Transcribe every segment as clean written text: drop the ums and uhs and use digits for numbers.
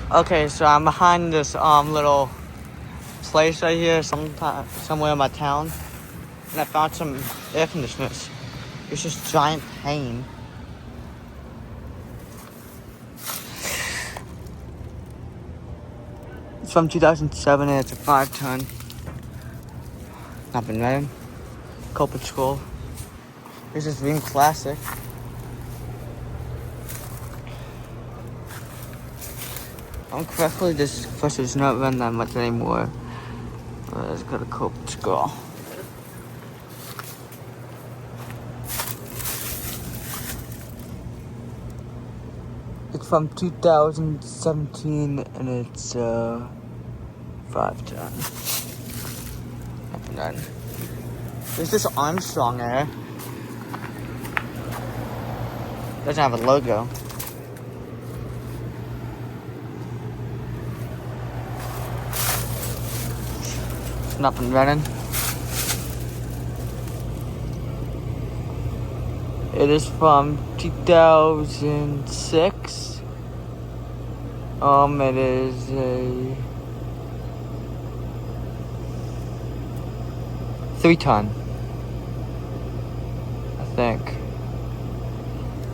Okay, so I'm behind this little place right here, somewhere in my town, and I found some air conditioners. It's just giant pain. It's from 2007 and it's a 5-ton. Not been running. Culprit School. This is Veeam Classic. Correctly, this first does not run that much anymore. Let's go to Culprit School. It's from 2017 and it's 5-ton. Not done. There's this Armstrong air. Doesn't have a logo. It's not been running. It is from 2006. It is a 3-ton, I think.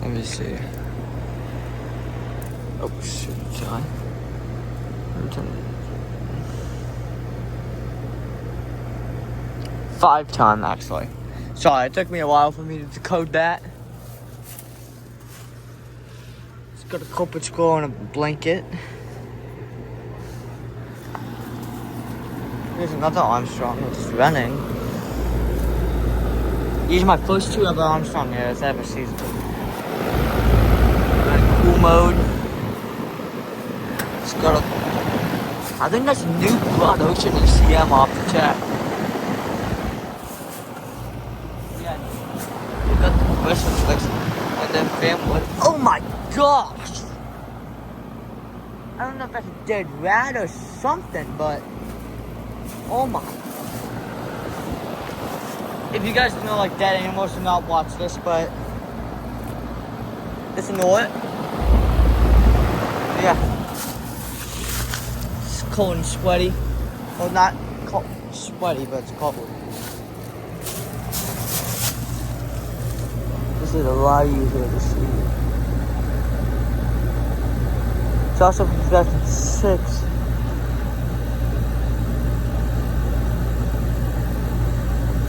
Let me see. Oh shoot, sorry. 5-ton, actually. Sorry, it took me a while for me to decode that. It's got a Culprit School on a blanket. Here's another Armstrong that's running. These are my first 2 other Armstrong airs I ever seen. Cool mode. It's got a... I think that's a new Broad Ocean and CM off the chat. Yeah. You got the Christmas flicks and then family. Oh my gosh! I don't know if that's a dead rat or something, but... Oh my. If you guys know like dead animals, do not watch this, but listen to it. Yeah. It's cold and sweaty. Well, not cold, sweaty, but it's cold. This is a lot easier to see. It's also from 2006.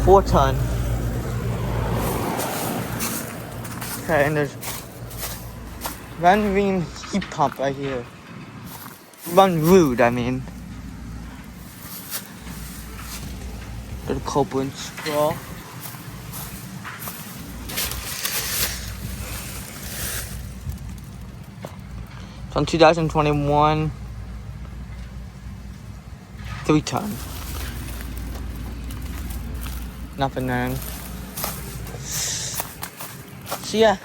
Four-ton. Okay, and there's Veeam heat pump right here. Rude, I mean. The Culprit School. It's on 2021. 3-ton. Nothing there. So yeah,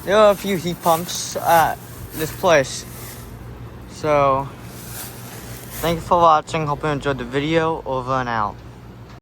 there are a few heat pumps at this place. So, thank you for watching. Hope you enjoyed the video. Over and out.